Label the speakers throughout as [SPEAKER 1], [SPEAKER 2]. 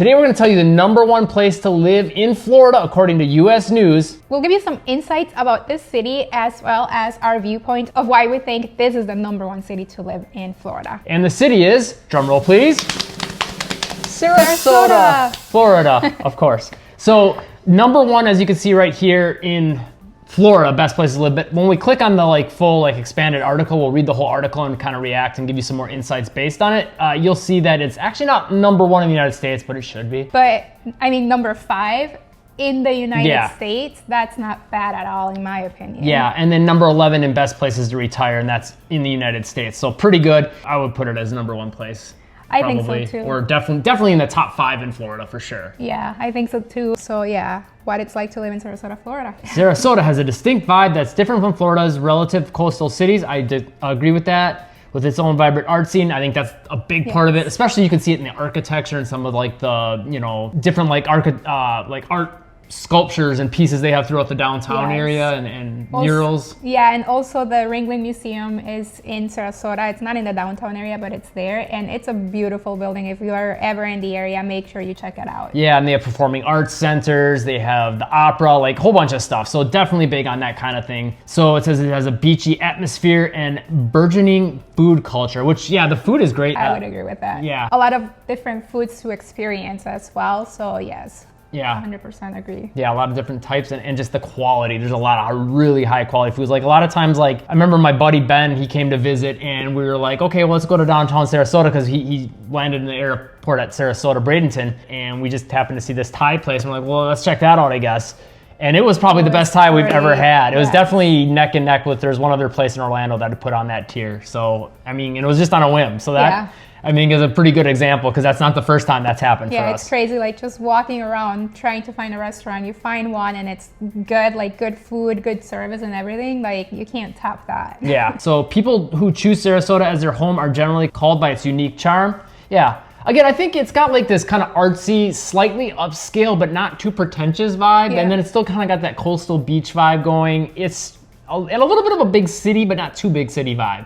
[SPEAKER 1] Today we're going to tell you the #1 place to live in Florida according to US News.
[SPEAKER 2] We'll give you some insights about this city as well as our viewpoint of why we think this is the #1 city to live in Florida.
[SPEAKER 1] And the city is, drumroll please, Sarasota, Florida, of course. So #1, as you can see right here in Florida, best place to live. But when we click on the full expanded article, we'll read the whole article and kind of react and give you some more insights based on it. You'll see that it's actually not #1 in the United States, but it should be.
[SPEAKER 2] But I mean, #5 in the United States, that's not bad at all in my opinion.
[SPEAKER 1] Yeah, and then #11 in best places to retire, and that's in the United States. So pretty good. I would put it as #1 place.
[SPEAKER 2] I think so too.
[SPEAKER 1] Or definitely in the top 5 in Florida for sure.
[SPEAKER 2] Yeah, I think so too. So yeah, what it's like to live in Sarasota, Florida.
[SPEAKER 1] Sarasota has a distinct vibe that's different from Florida's relative coastal cities. I agree with that. With its own vibrant art scene, I think that's a big part of it. Especially you can see it in the architecture and some of the different art sculptures and pieces they have throughout the downtown area and murals.
[SPEAKER 2] Yeah, and also the Ringling Museum is in Sarasota. It's not in the downtown area, but it's there, and it's a beautiful building. If you are ever in the area, make sure you check it out.
[SPEAKER 1] Yeah, and they have performing arts centers, they have the opera, a whole bunch of stuff. So definitely big on that kind of thing. So it says it has a beachy atmosphere and burgeoning food culture, which the food is great.
[SPEAKER 2] I would agree with that.
[SPEAKER 1] Yeah.
[SPEAKER 2] A lot of different foods to experience as well, so yes.
[SPEAKER 1] Yeah.
[SPEAKER 2] 100% agree.
[SPEAKER 1] Yeah, a lot of different types and just the quality. There's a lot of really high quality foods. A lot of times, I remember my buddy Ben, he came to visit and we were like, okay, well, let's go to downtown Sarasota because he landed in the airport at Sarasota, Bradenton. And we just happened to see this Thai place. And we're like, well, let's check that out, I guess. And it was probably the best Thai we've ever had. It was definitely neck and neck with, there's one other place in Orlando that I'd put on that tier. So, I mean, it was just on a whim. So that, I mean, is a pretty good example because that's not the first time that's happened for us.
[SPEAKER 2] Yeah, it's crazy. Just walking around trying to find a restaurant, you find one and it's good, good food, good service and everything. You can't top that.
[SPEAKER 1] Yeah. So people who choose Sarasota as their home are generally called by its unique charm. Yeah. Again, I think it's got this kind of artsy, slightly upscale, but not too pretentious vibe. And then it's still kind of got that coastal beach vibe going. It's a little bit of a big city, but not too big city vibe.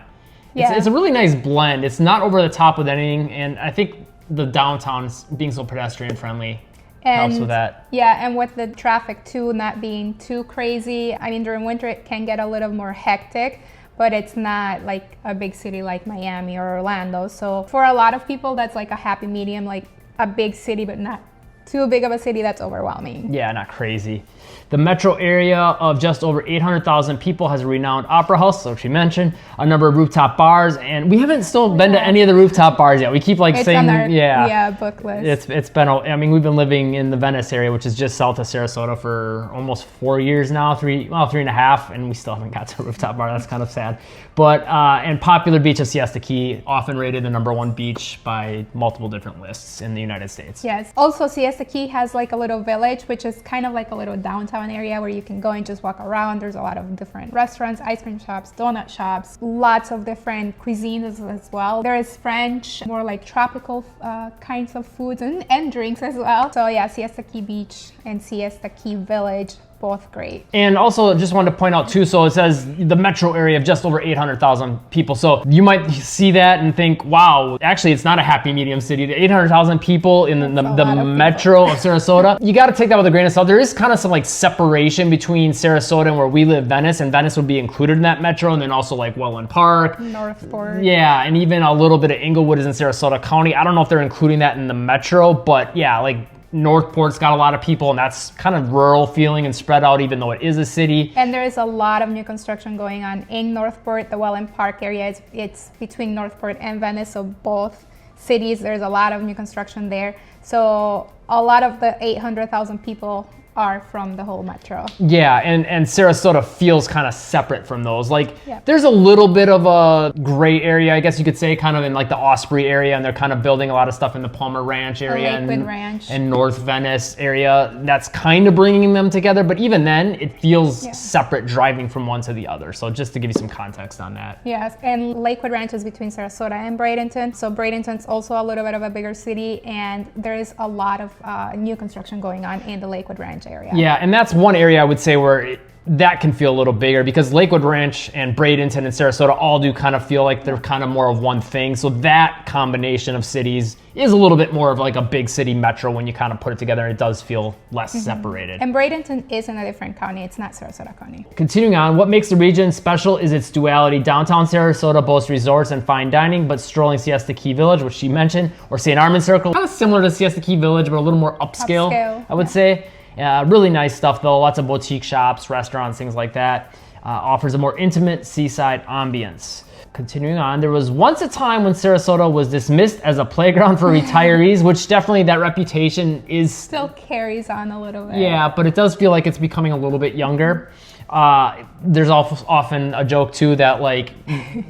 [SPEAKER 1] It's a really nice blend. It's not over the top with anything, and I think the downtown being so pedestrian friendly helps with that.
[SPEAKER 2] Yeah, and with the traffic too, not being too crazy. I mean, during winter it can get a little more hectic, but it's not like a big city like Miami or Orlando. So for a lot of people, that's a happy medium, a big city, but not too big of a city that's overwhelming.
[SPEAKER 1] Yeah, not crazy. The metro area of just over 800,000 people has a renowned opera house, so she mentioned, a number of rooftop bars, and we haven't still been to any of the rooftop bars yet. We keep
[SPEAKER 2] it's
[SPEAKER 1] saying,
[SPEAKER 2] on our, book list.
[SPEAKER 1] It's been, I mean, we've been living in the Venice area, which is just south of Sarasota for almost 4 years now, 3.5, and we still haven't got to a rooftop bar. That's kind of sad. But, and popular beach of Siesta Key, often rated the #1 beach by multiple different lists in the United States.
[SPEAKER 2] Yes. Also, Siesta Key has a little village, which is kind of a little downtown area where you can go and just walk around. There's a lot of different restaurants, ice cream shops, donut shops, lots of different cuisines as well. There is French, more tropical kinds of foods and drinks as well. So yeah, Siesta Key Beach and Siesta Key Village, both great.
[SPEAKER 1] And also just wanted to point out too, so it says the metro area of just over 800,000 people. So you might see that and think, wow, actually it's not a happy medium city. The 800,000 people in the metro of Sarasota, you got to take that with a grain of salt. There is kind of some separation between Sarasota and where we live, Venice, and Venice would be included in that metro, and then also Welland Park.
[SPEAKER 2] Northport.
[SPEAKER 1] Yeah, and even a little bit of Inglewood is in Sarasota County. I don't know if they're including that in the metro, but yeah, Northport's got a lot of people, and that's kind of rural feeling and spread out even though it is a city.
[SPEAKER 2] And there is a lot of new construction going on in Northport. The Welland Park area, it's between Northport and Venice, so both cities, there's a lot of new construction there. So a lot of the 800,000 people are from the whole metro.
[SPEAKER 1] Yeah, and Sarasota feels kind of separate from those. There's a little bit of a gray area, I guess you could say, kind of in the Osprey area, and they're kind of building a lot of stuff in the Palmer Ranch area and North Venice area. That's kind of bringing them together, but even then, it feels separate driving from one to the other. So just to give you some context on that.
[SPEAKER 2] Yes, and Lakewood Ranch is between Sarasota and Bradenton. So Bradenton's also a little bit of a bigger city, and there is a lot of new construction going on in the Lakewood Ranch area.
[SPEAKER 1] Yeah, and that's one area I would say where that can feel a little bigger because Lakewood Ranch and Bradenton and Sarasota all do kind of feel like they're kind of more of one thing. So that combination of cities is a little bit more of like a big city metro when you kind of put it together, and it does feel less separated.
[SPEAKER 2] And Bradenton is in a different county. It's not Sarasota County.
[SPEAKER 1] Continuing on, what makes the region special is its duality. Downtown Sarasota boasts resorts and fine dining, but strolling Siesta Key Village, which she mentioned, or St. Armand Circle, kind of similar to Siesta Key Village, but a little more upscale I would say. Really nice stuff though, lots of boutique shops, restaurants, things like that. Offers a more intimate seaside ambience. Continuing on, there was once a time when Sarasota was dismissed as a playground for retirees, which definitely that reputation is...
[SPEAKER 2] Still carries on a little bit.
[SPEAKER 1] Yeah, but it does feel like it's becoming a little bit younger. There's often a joke too that like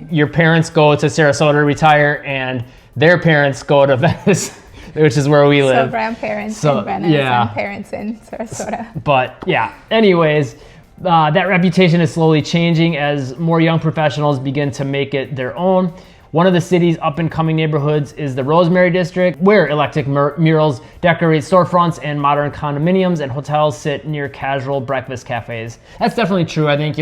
[SPEAKER 1] your parents go to Sarasota to retire and their parents go to Venice, which is where we live.
[SPEAKER 2] So grandparents in Venice and parents in Sarasota.
[SPEAKER 1] But yeah, anyways, that reputation is slowly changing as more young professionals begin to make it their own. One of the city's up-and-coming neighborhoods is the Rosemary District, where electric murals decorate storefronts and modern condominiums and hotels sit near casual breakfast cafes. That's definitely true. I think,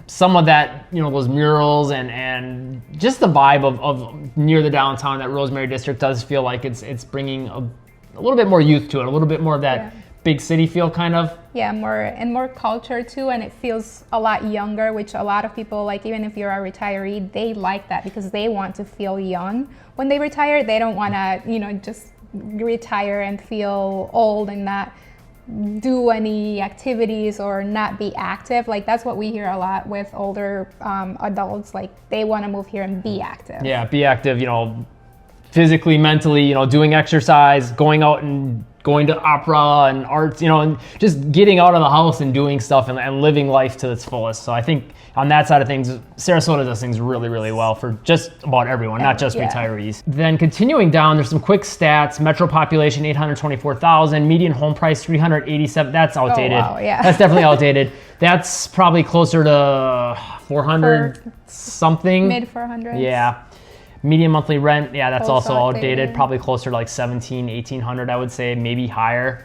[SPEAKER 1] some of that, those murals and just the vibe of near the downtown, that Rosemary District does feel like it's bringing a little bit more youth to it, a little bit more of that big city feel kind of.
[SPEAKER 2] Yeah, more culture too, and it feels a lot younger, which a lot of people, like even if you're a retiree, they like that because they want to feel young when they retire. They don't want to, just retire and feel old and not do any activities or not be active. Like that's what we hear a lot with older adults, like they want to move here and be active.
[SPEAKER 1] Yeah, be active, physically, mentally, doing exercise, going out and going to opera and arts, and just getting out of the house and doing stuff and living life to its fullest. So I think on that side of things, Sarasota does things really, really well for just about everyone, not just retirees. Then continuing down, there's some quick stats. Metro population, 824,000. Median home price, 387. That's outdated.
[SPEAKER 2] Oh, wow, yeah.
[SPEAKER 1] That's definitely outdated. That's probably closer to 400 something.
[SPEAKER 2] Mid 400s.
[SPEAKER 1] Yeah. Median monthly rent, that's also outdated. Probably closer to like 1,800, I would say, maybe higher.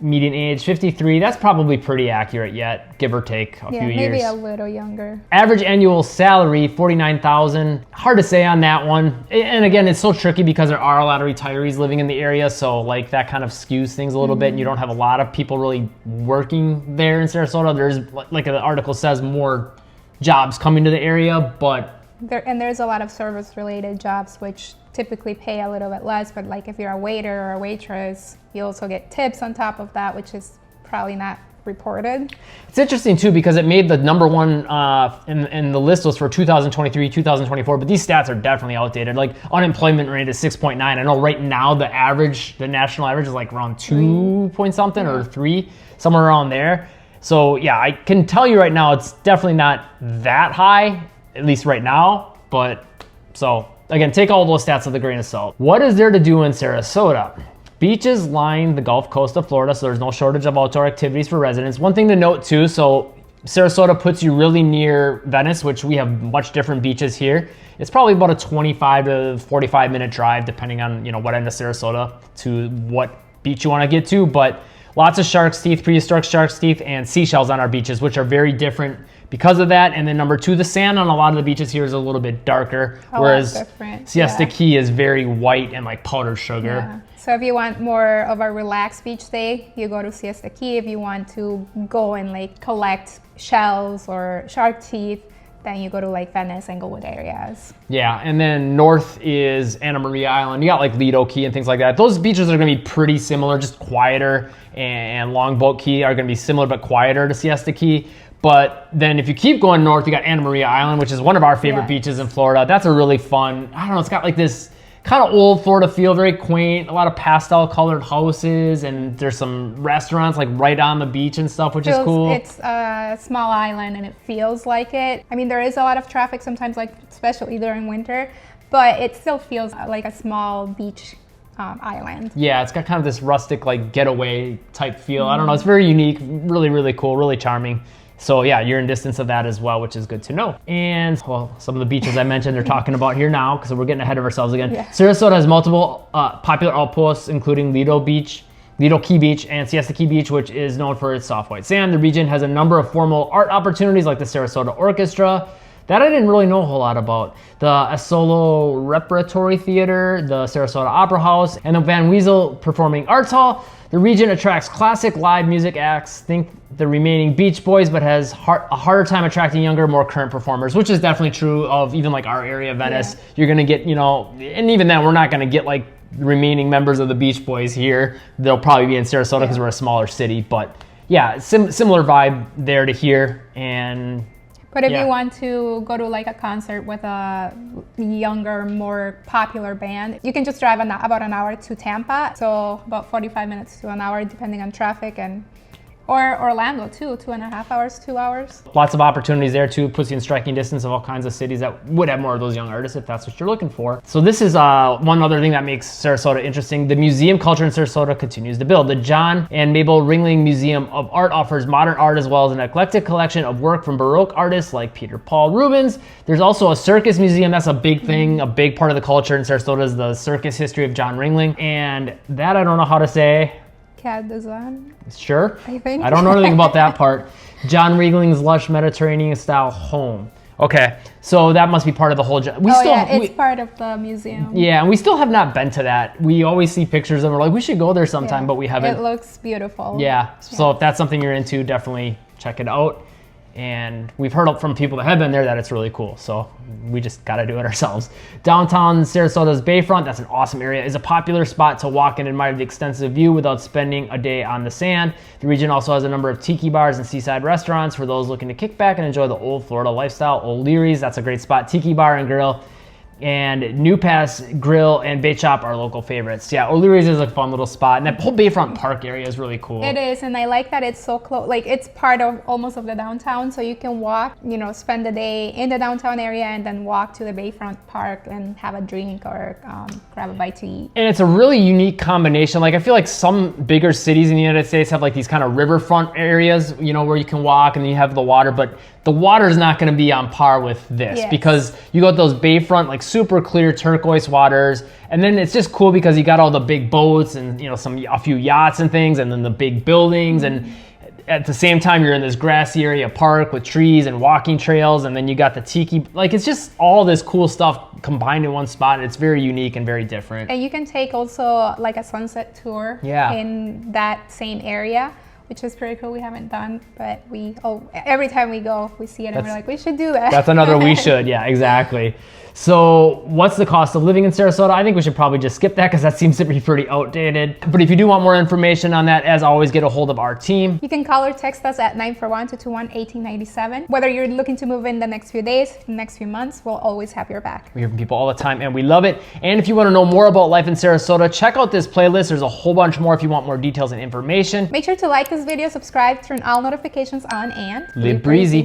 [SPEAKER 1] Median age, 53. That's probably pretty accurate yet, give or take a few years.
[SPEAKER 2] Maybe a little younger.
[SPEAKER 1] Average annual salary, 49,000. Hard to say on that one. And again, it's so tricky because there are a lot of retirees living in the area, so like that kind of skews things a little bit, and you don't have a lot of people really working there in Sarasota. There's, like the article says, more jobs coming to the area, but
[SPEAKER 2] there's a lot of service-related jobs which typically pay a little bit less, but like if you're a waiter or a waitress, you also get tips on top of that, which is probably not reported.
[SPEAKER 1] It's interesting too because it made the number one in the list was for 2023, 2024, but these stats are definitely outdated. Like unemployment rate is 6.9. I know right now the national average is like around 2 point something or 3, somewhere around there. So yeah, I can tell you right now it's definitely not that high, at least right now, but so again, take all those stats with a grain of salt. What is there to do in Sarasota? Beaches line the Gulf Coast of Florida, so there's no shortage of outdoor activities for residents. One thing to note too, so Sarasota puts you really near Venice, which we have much different beaches here. It's probably about a 25 to 45 minute drive, depending on what end of Sarasota to what beach you want to get to, but lots of shark's teeth, prehistoric shark's teeth, and seashells on our beaches, which are very different because of that. And then number 2, the sand on a lot of the beaches here is a little bit darker, whereas Siesta Key is very white and like powdered sugar.
[SPEAKER 2] Yeah. So if you want more of a relaxed beach day, you go to Siesta Key. If you want to go and like collect shells or shark teeth, then you go to like Venice, Englewood areas. Yeah,
[SPEAKER 1] and then north is Anna Maria Island. You got like Lido Key and things like that. Those beaches are gonna be pretty similar, just quieter, and Longboat Key are gonna be similar but quieter to Siesta Key. But then if you keep going north, you got Anna Maria Island, which is one of our favorite beaches in Florida. That's a really fun, I don't know, it's got like this kind of old Florida feel, very quaint, a lot of pastel colored houses, and there's some restaurants like right on the beach and stuff, which is cool.
[SPEAKER 2] It's a small island and it feels like it. I mean, there is a lot of traffic sometimes, like especially during winter, but it still feels like a small beach island. Yeah, it's got kind of this rustic like getaway type feel. I don't know, it's very unique, really, really cool, really charming. So yeah, you're in distance of that as well, which is good to know. And well, some of the beaches I mentioned they're talking about here now, because we're getting ahead of ourselves again. Yeah. Sarasota has multiple popular outposts, including Lido Beach,
[SPEAKER 1] Lido Key Beach and Siesta Key Beach, which is known for its soft white sand. The region has a number of formal art opportunities like the Sarasota Orchestra, that I didn't really know a whole lot about. The Asolo Repertory Theater, the Sarasota Opera House, and the Van Wezel Performing Arts Hall. The region attracts classic live music acts, think the remaining Beach Boys, but has a harder time attracting younger, more current performers, which is definitely true of even like our area, Venice. Yeah. You're gonna get, you know, and even then we're not gonna get like the remaining members of the Beach Boys here. They'll probably be in Sarasota because we're a smaller city, but yeah, similar vibe there to here. And
[SPEAKER 2] but if you want to go to like a concert with a younger, more popular band, you can just drive about an hour to Tampa. So about 45 minutes to an hour, depending on traffic, or Orlando too, 2.5 hours, 2 hours.
[SPEAKER 1] Lots of opportunities there too, puts you in striking distance of all kinds of cities that would have more of those young artists if that's what you're looking for. So this is one other thing that makes Sarasota interesting. The museum culture in Sarasota continues to build. The John and Mabel Ringling Museum of Art offers modern art as well as an eclectic collection of work from Baroque artists like Peter Paul Rubens. There's also a circus museum. That's a big thing, a big part of the culture in Sarasota is the circus history of John Ringling. And that I don't know how to say.
[SPEAKER 2] Cadazan.
[SPEAKER 1] Sure.
[SPEAKER 2] I think.
[SPEAKER 1] I don't know anything about that part. John Ringling's lush Mediterranean style home. Okay, so that must be part of the whole.
[SPEAKER 2] It's part of the museum.
[SPEAKER 1] Yeah, and we still have not been to that. We always see pictures and we're like, we should go there sometime, but we haven't.
[SPEAKER 2] It looks beautiful.
[SPEAKER 1] Yeah, so if that's something you're into, definitely check it out. And we've heard from people that have been there that it's really cool. So we just got to do it ourselves. Downtown Sarasota's Bayfront, that's an awesome area, is a popular spot to walk and admire the extensive view without spending a day on the sand. The region also has a number of tiki bars and seaside restaurants for those looking to kick back and enjoy the old Florida lifestyle. O'Leary's, that's a great spot. Tiki bar and grill. And New Pass Grill and Bait Shop are local favorites. Yeah, O'Leary's is a fun little spot. And that whole Bayfront Park area is really cool.
[SPEAKER 2] It is, and I like that it's so close. Like, it's part of almost of the downtown, so you can walk, you know, spend the day in the downtown area and then walk to the Bayfront Park and have a drink or grab a bite to eat.
[SPEAKER 1] And it's a really unique combination. Like, I feel like some bigger cities in the United States have like these kind of riverfront areas, you know, where you can walk and then you have the water, but the water is not going to be on par with this because you got those bayfront, like super clear turquoise waters. And then it's just cool because you got all the big boats and, you know, a few yachts and things, and then the big buildings. And at the same time, you're in this grassy area park with trees and walking trails. And then you got the tiki, like it's just all this cool stuff combined in one spot. It's very unique and very different.
[SPEAKER 2] And you can take also like a sunset tour in that same area, which is pretty cool. We haven't done, but every time we go, we see it and we're like, we should do that.
[SPEAKER 1] That's another we should, yeah, exactly. So what's the cost of living in Sarasota? I think we should probably just skip that because that seems to be pretty outdated. But if you do want more information on that, as always, get a hold of our team.
[SPEAKER 2] You can call or text us at 941-221-1897. Whether you're looking to move in the next few days, the next few months, we'll always have your back.
[SPEAKER 1] We hear from people all the time and we love it. And if you want to know more about life in Sarasota, check out this playlist. There's a whole bunch more if you want more details and information.
[SPEAKER 2] Make sure to like this video, subscribe, turn all notifications on, and
[SPEAKER 1] live breezy.